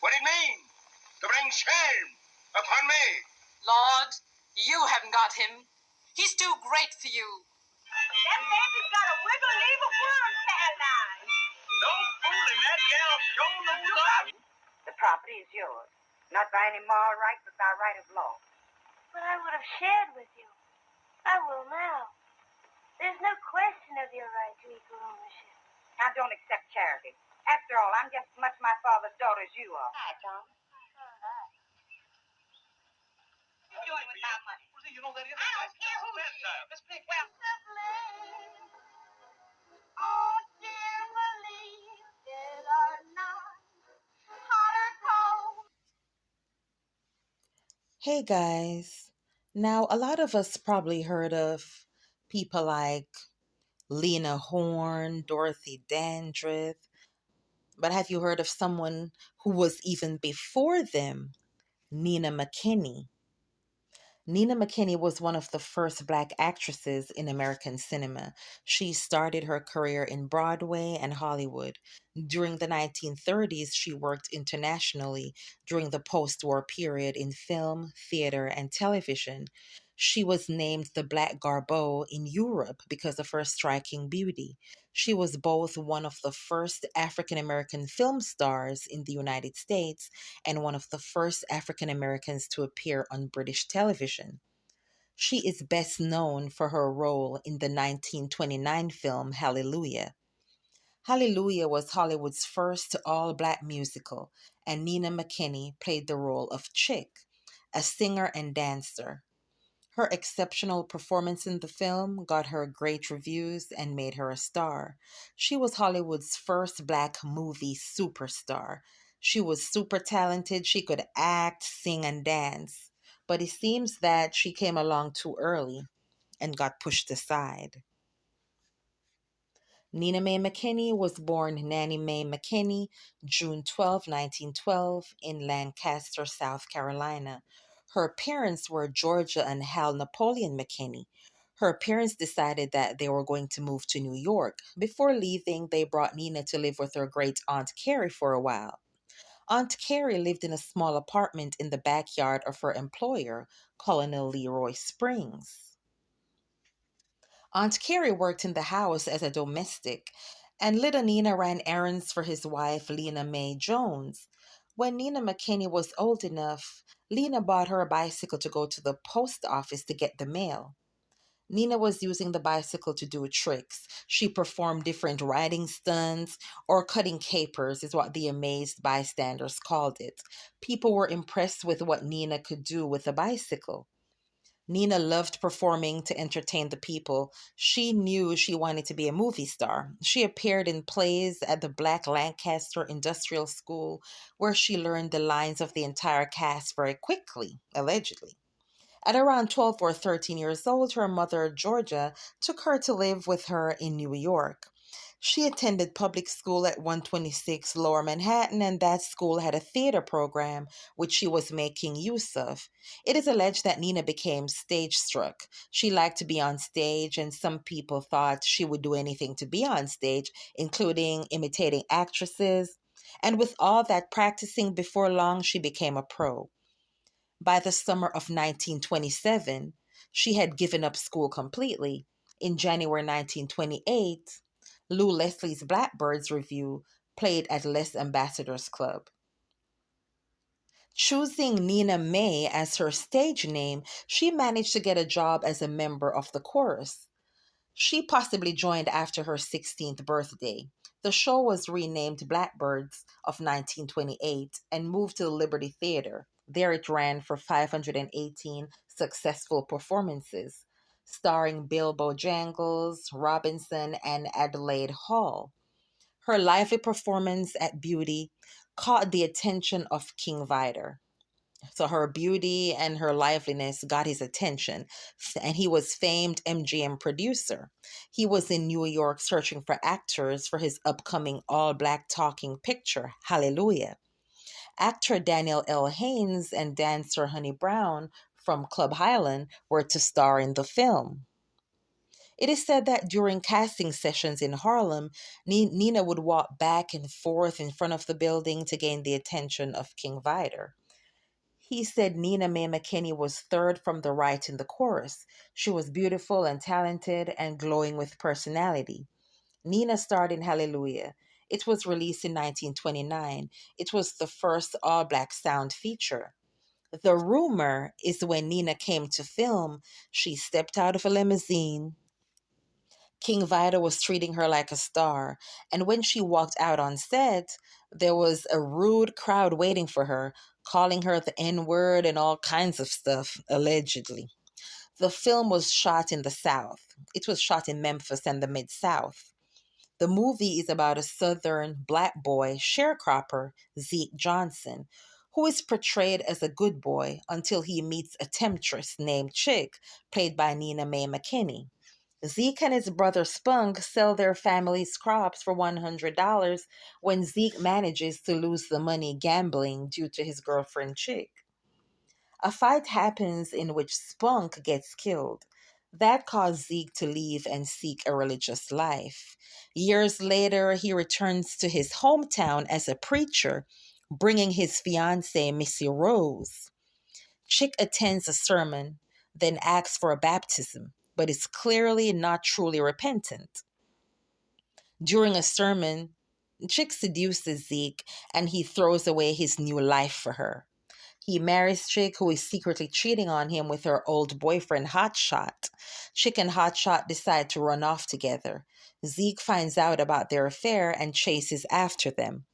what it means to bring shame upon me. Lord, you haven't got him. He's too great for you. That baby's got a wiggle lever worm paralyzed. No fooling, that gal sure knows up. The property is yours, not by any moral right, but by right of law. But I would have shared with you. I will now. There's no question of your right to equal ownership. I don't accept charity. After all, I'm just as much my father's daughter as you are. Hi, Tom. What are you doing with my money? You know that is. I don't care who it is. Let's pick Well, Oh, dear, believe it or not, hot or cold. Hey guys. Now, a lot of us probably heard of people like Lena Horne, Dorothy Dandridge, but have you heard of someone who was even before them, Nina McKinney? Nina McKinney was one of the first Black actresses in American cinema. She started her career in Broadway and Hollywood. During the 1930s, she worked internationally during the post-war period in film, theater, and television. She was named the Black Garbo in Europe because of her striking beauty. She was both one of the first African American film stars in the United States and one of the first African Americans to appear on British television. She is best known for her role in the 1929 film Hallelujah. Hallelujah was Hollywood's first all-black musical, and Nina McKinney played the role of Chick, a singer and dancer. Her exceptional performance in the film got her great reviews and made her a star. She was Hollywood's first Black movie superstar. She was super talented. She could act, sing, and dance. But it seems that she came along too early and got pushed aside. Nina Mae McKinney was born Nanny Mae McKinney, June 12, 1912, in Lancaster, South Carolina. Her parents were Georgia and Hal Napoleon McKinney. Her parents decided that they were going to move to New York. Before leaving, they brought Nina to live with her great aunt Carrie for a while. Aunt Carrie lived in a small apartment in the backyard of her employer, Colonel Leroy Springs. Aunt Carrie worked in the house as a domestic, and little Nina ran errands for his wife, Lena Mae Jones. When Nina McKinney was old enough, Lena bought her a bicycle to go to the post office to get the mail. Nina was using the bicycle to do tricks. She performed different riding stunts, or cutting capers, is what the amazed bystanders called it. People were impressed with what Nina could do with a bicycle. Nina loved performing to entertain the people. She knew she wanted to be a movie star. She appeared in plays at the Black Lancaster Industrial School, where she learned the lines of the entire cast very quickly, allegedly. At around 12 or 13 years old, her mother, Georgia, took her to live with her in New York. She attended public school at 126 Lower Manhattan, and that school had a theater program which she was making use of. It is alleged that Nina became stage struck. She liked to be on stage, and some people thought she would do anything to be on stage, including imitating actresses. And with all that practicing, before long, she became a pro. By the summer of 1927, she had given up school completely. In January 1928, Lou Leslie's Blackbirds Review played at Les Ambassadors Club. Choosing Nina Mae as her stage name, she managed to get a job as a member of the chorus. She possibly joined after her 16th birthday. The show was renamed Blackbirds of 1928 and moved to the Liberty Theater. There it ran for 518 successful performances, starring Bill Bojangles, Robinson, and Adelaide Hall. Her lively performance at Beauty caught the attention of King Vidor. So her beauty and her liveliness got his attention, and he was famed MGM producer. He was in New York searching for actors for his upcoming all-black talking picture, Hallelujah. Actor Daniel L. Haynes and dancer Honey Brown from Club Highland were to star in the film. It is said that during casting sessions in Harlem, Nina would walk back and forth in front of the building to gain the attention of King Vidor. He said Nina Mae McKinney was third from the right in the chorus. She was beautiful and talented and glowing with personality. Nina starred in Hallelujah. It was released in 1929. It was the first all black sound feature. The rumor is when Nina came to film, she stepped out of a limousine. King Vida was treating her like a star, and when she walked out on set, there was a rude crowd waiting for her, calling her the N word and all kinds of stuff, allegedly. The film was shot in the South. It was shot in Memphis and the Mid South. The movie is about a Southern black boy sharecropper, Zeke Johnson, who is portrayed as a good boy until he meets a temptress named Chick, played by Nina Mae McKinney. Zeke and his brother Spunk sell their family's crops for $100 when Zeke manages to lose the money gambling due to his girlfriend Chick. A fight happens in which Spunk gets killed. That caused Zeke to leave and seek a religious life. Years later, he returns to his hometown as a preacher, bringing his fiancée, Missy Rose. Chick attends a sermon, then asks for a baptism, but is clearly not truly repentant. During a sermon, Chick seduces Zeke and he throws away his new life for her. He marries Chick, who is secretly cheating on him with her old boyfriend, Hotshot. Chick and Hotshot decide to run off together. Zeke finds out about their affair and chases after them.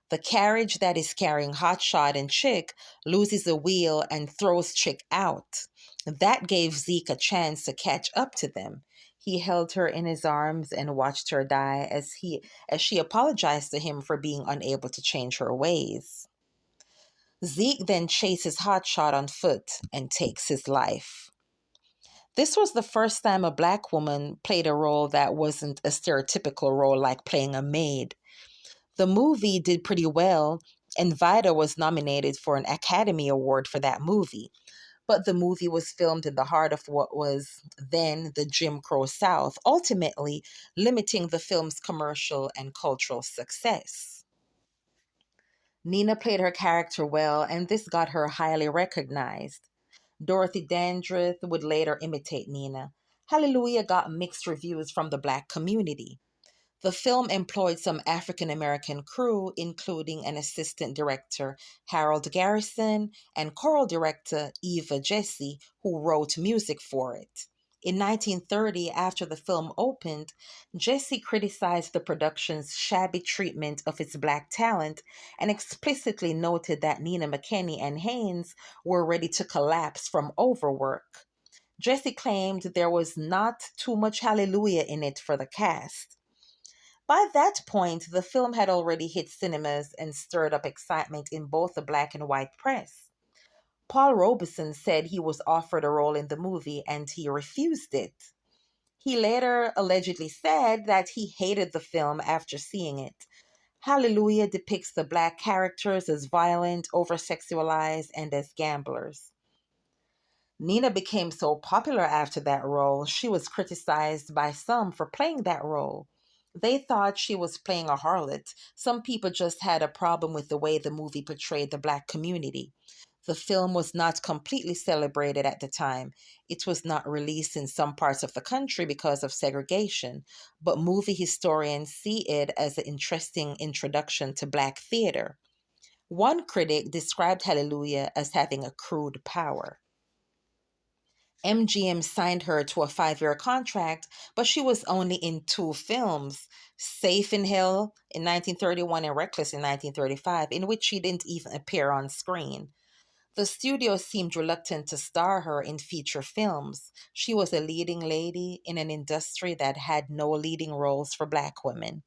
The carriage that is carrying Hotshot and Chick loses a wheel and throws Chick out. That gave Zeke a chance to catch up to them. He held her in his arms and watched her die as she apologized to him for being unable to change her ways. Zeke then chases Hotshot on foot and takes his life. This was the first time a black woman played a role that wasn't a stereotypical role like playing a maid. The movie did pretty well, and Vida was nominated for an Academy Award for that movie. But the movie was filmed in the heart of what was then the Jim Crow South, ultimately limiting the film's commercial and cultural success. Nina played her character well, and this got her highly recognized. Dorothy Dandridge would later imitate Nina. Hallelujah got mixed reviews from the black community. The film employed some African American crew, including an assistant director, Harold Garrison, and choral director, Eva Jesse, who wrote music for it. In 1930, after the film opened, Jesse criticized the production's shabby treatment of its black talent and explicitly noted that Nina McKinney and Haynes were ready to collapse from overwork. Jesse claimed there was not too much hallelujah in it for the cast. By that point, the film had already hit cinemas and stirred up excitement in both the black and white press. Paul Robeson said he was offered a role in the movie and he refused it. He later allegedly said that he hated the film after seeing it. Hallelujah depicts the black characters as violent, over-sexualized, and as gamblers. Nina became so popular after that role, she was criticized by some for playing that role. They thought she was playing a harlot. Some people just had a problem with the way the movie portrayed the black community. The film was not completely celebrated at the time. It was not released in some parts of the country because of segregation, but movie historians see it as an interesting introduction to black theater. One critic described Hallelujah as having a crude power. MGM signed her to a 5-year contract, but she was only in 2 films, Safe in Hell in 1931 and Reckless in 1935, in which she didn't even appear on screen. The studio seemed reluctant to star her in feature films. She was a leading lady in an industry that had no leading roles for black women.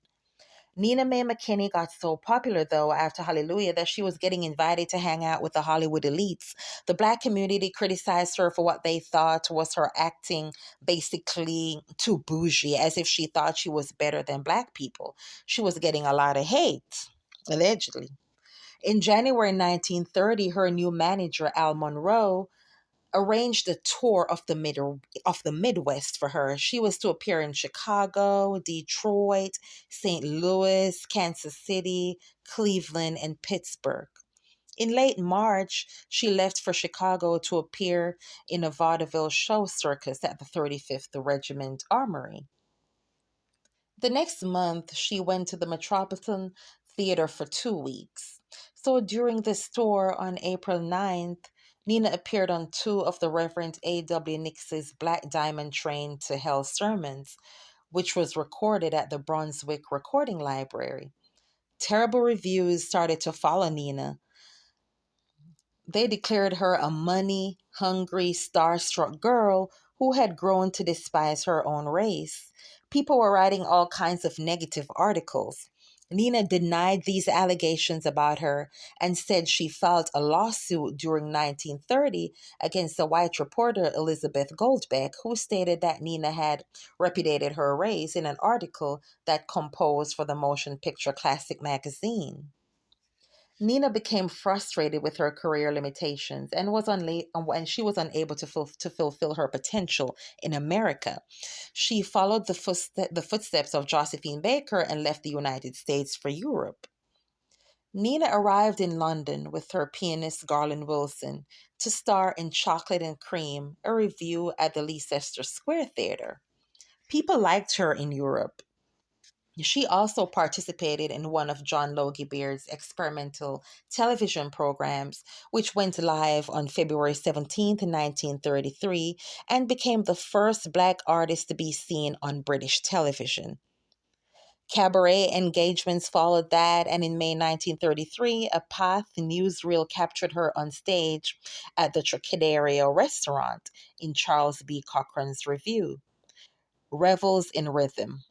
Nina Mae McKinney got so popular, though, after Hallelujah that she was getting invited to hang out with the Hollywood elites. The black community criticized her for what they thought was her acting basically too bougie, as if she thought she was better than black people. She was getting a lot of hate, allegedly. In January 1930, her new manager, Al Monroe, arranged a tour of the Midwest for her. She was to appear in Chicago, Detroit, St. Louis, Kansas City, Cleveland, and Pittsburgh. In late March, she left for Chicago to appear in a vaudeville show circus at the 35th Regiment Armory. The next month, she went to the Metropolitan Theater for 2 weeks. So during this tour on April 9th, Nina appeared on two of the Reverend A.W. Nix's Black Diamond Train to Hell sermons, which was recorded at the Brunswick Recording Library. Terrible reviews started to follow Nina. They declared her a money-hungry, starstruck girl who had grown to despise her own race. People were writing all kinds of negative articles. Nina denied these allegations about her and said she filed a lawsuit during 1930 against the white reporter Elizabeth Goldbeck, who stated that Nina had repudiated her race in an article that composed for the Motion Picture Classic magazine. Nina became frustrated with her career limitations and she was unable to fulfill her potential in America. She followed the footsteps of Josephine Baker and left the United States for Europe. Nina arrived in London with her pianist Garland Wilson to star in Chocolate and Cream, a revue at the Leicester Square Theatre. People liked her in Europe. She also participated in one of John Logie Baird's experimental television programs, which went live on February 17, 1933, and became the first Black artist to be seen on British television. Cabaret engagements followed that, and in May 1933, a Path newsreel captured her on stage at the Trocadero restaurant in Charles B. Cochrane's revue, Revels in Rhythm.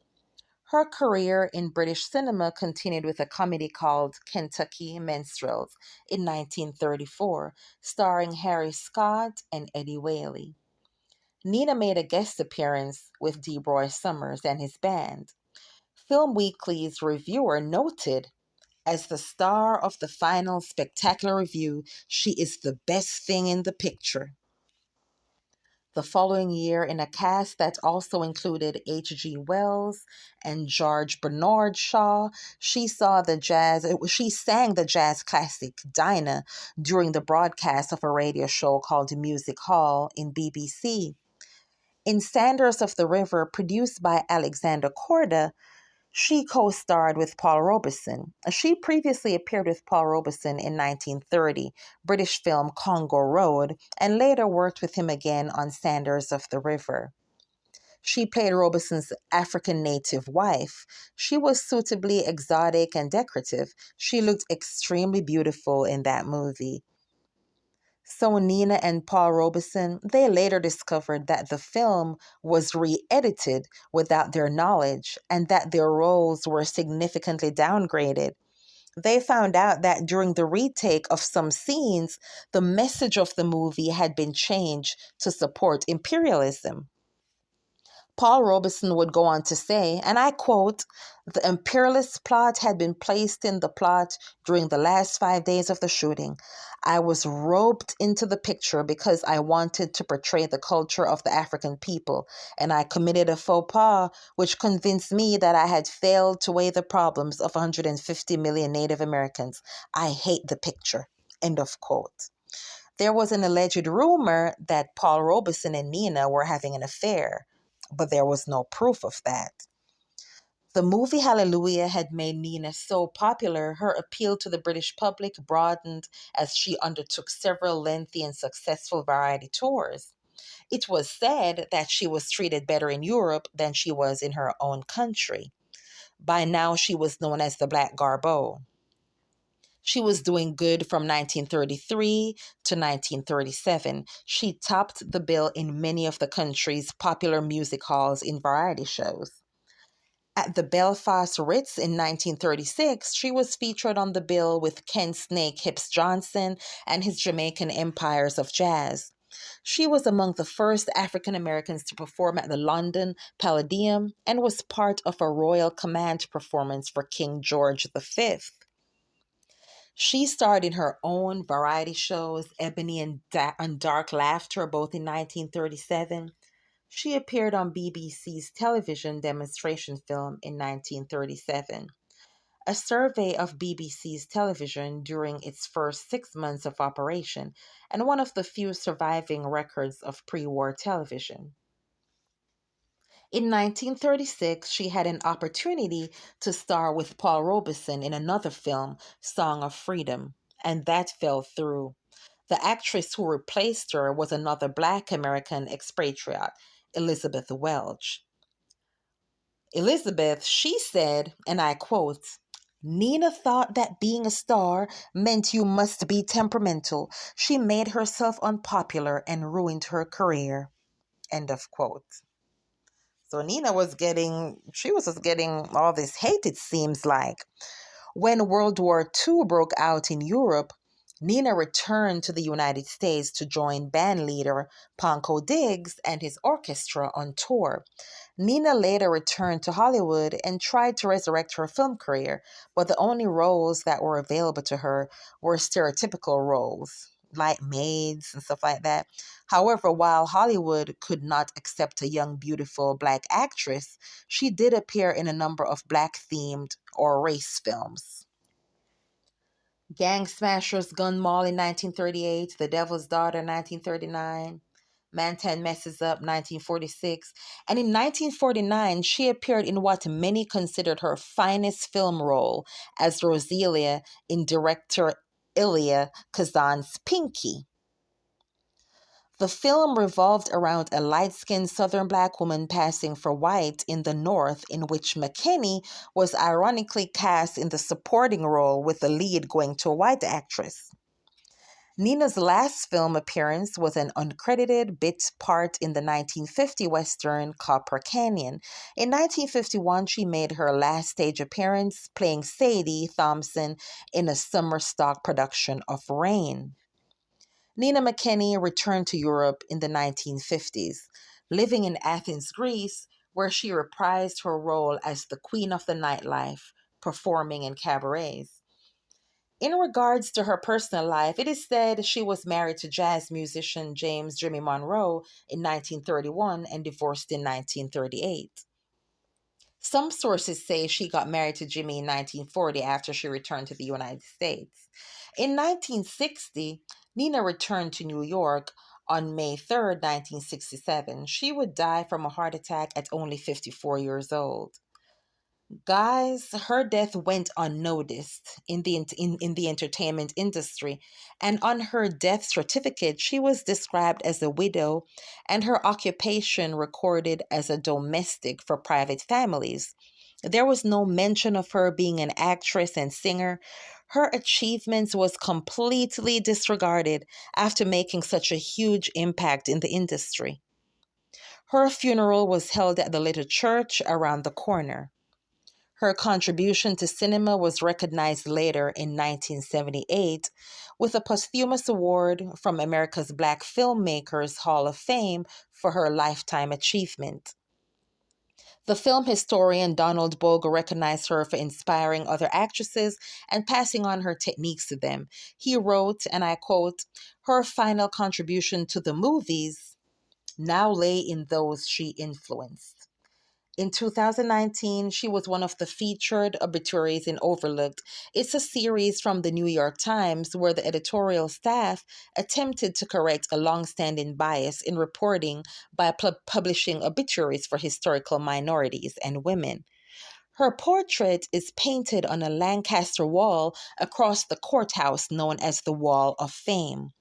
Her career in British cinema continued with a comedy called Kentucky Minstrels in 1934, starring Harry Scott and Eddie Whaley. Nina made a guest appearance with DeBroy Summers and his band. Film Weekly's reviewer noted, as the star of the final spectacular review, she is the best thing in the picture. The following year, in a cast that also included H.G. Wells and George Bernard Shaw, she sang the jazz classic Dinah during the broadcast of a radio show called Music Hall in BBC. In Sanders of the River, produced by Alexander Korda, she co-starred with Paul Robeson. She previously appeared with Paul Robeson in 1930 British film Congo Road and later worked with him again on Sanders of the River. She played Robeson's African native wife. She was suitably exotic and decorative. She looked extremely beautiful in that movie. So Nina and Paul Robeson, they later discovered that the film was re-edited without their knowledge and that their roles were significantly downgraded. They found out that during the retake of some scenes, the message of the movie had been changed to support imperialism. Paul Robeson would go on to say, and I quote, "The imperialist plot had been placed in the plot during the last 5 days of the shooting. I was roped into the picture because I wanted to portray the culture of the African people, and I committed a faux pas which convinced me that I had failed to weigh the problems of 150 million Native Americans. I hate the picture." End of quote. There was an alleged rumor that Paul Robeson and Nina were having an affair, but there was no proof of that. The movie Hallelujah had made Nina so popular, her appeal to the British public broadened as she undertook several lengthy and successful variety tours. It was said that she was treated better in Europe than she was in her own country. By now, she was known as the Black Garbeau. She was doing good from 1933 to 1937. She topped the bill in many of the country's popular music halls in variety shows. At the Belfast Ritz in 1936, she was featured on the bill with Ken Snake Hips Johnson and his Jamaican Empires of Jazz. She was among the first African Americans to perform at the London Palladium and was part of a Royal Command performance for King George V. She starred in her own variety shows, Ebony and Dark Laughter, both in 1937. She appeared on BBC's television demonstration film in 1937. A survey of BBC's television during its first 6 months of operation, and one of the few surviving records of pre war television. In 1936, she had an opportunity to star with Paul Robeson in another film, Song of Freedom, and that fell through. The actress who replaced her was another Black American expatriate, Elizabeth Welch. Elizabeth, she said, and I quote, Nina thought that being a star meant you must be temperamental. She made herself unpopular and ruined her career. End of quote. So Nina she was just getting all this hate, it seems like. When World War II broke out in Europe, Nina returned to the United States to join band leader Ponko Diggs and his orchestra on tour. Nina later returned to Hollywood and tried to resurrect her film career, but the only roles that were available to her were stereotypical roles, like maids and stuff like that. However, while Hollywood could not accept a young, beautiful Black actress, she did appear in a number of Black-themed or race films. Gang Smashers Gun Mall in 1938, The Devil's Daughter 1939, Mantan Messes Up 1946, and in 1949 she appeared in what many considered her finest film role as Roselia in director Elia Kazan's Pinky. The film revolved around a light-skinned Southern Black woman passing for white in the North, in which McKinney was ironically cast in the supporting role with the lead going to a white actress. Nina's last film appearance was an uncredited bit part in the 1950 Western Copper Canyon. In 1951, she made her last stage appearance playing Sadie Thompson in a summer stock production of Rain. Nina McKinney returned to Europe in the 1950s, living in Athens, Greece, where she reprised her role as the queen of the nightlife, performing in cabarets. In regards to her personal life, it is said she was married to jazz musician James Jimmy Monroe in 1931 and divorced in 1938. Some sources say she got married to Jimmy in 1940 after she returned to the United States. In 1960, Nina returned to New York on May 3rd, 1967. She would die from a heart attack at only 54 years old. Guys, her death went unnoticed in the entertainment industry, and on her death certificate, she was described as a widow and her occupation recorded as a domestic for private families. There was no mention of her being an actress and singer. Her achievements was completely disregarded after making such a huge impact in the industry. Her funeral was held at the little church around the corner. Her contribution to cinema was recognized later in 1978 with a posthumous award from America's Black Filmmakers Hall of Fame for her lifetime achievement. The film historian Donald Bogle recognized her for inspiring other actresses and passing on her techniques to them. He wrote, and I quote, "Her final contribution to the movies now lay in those she influenced." In 2019, she was one of the featured obituaries in Overlooked. It's a series from the New York Times where the editorial staff attempted to correct a long-standing bias in reporting by publishing obituaries for historical minorities and women. Her portrait is painted on a Lancaster wall across the courthouse known as the Wall of Fame.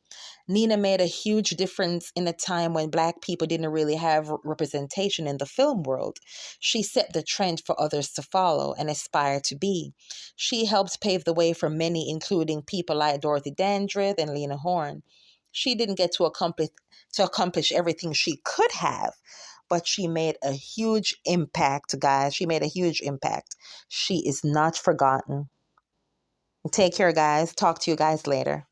Nina made a huge difference in a time when Black people didn't really have representation in the film world. She set the trend for others to follow and aspire to be. She helped pave the way for many, including people like Dorothy Dandridge and Lena Horne. She didn't get to accomplish everything she could have, but she made a huge impact, guys. She made a huge impact. She is not forgotten. Take care, guys. Talk to you guys later.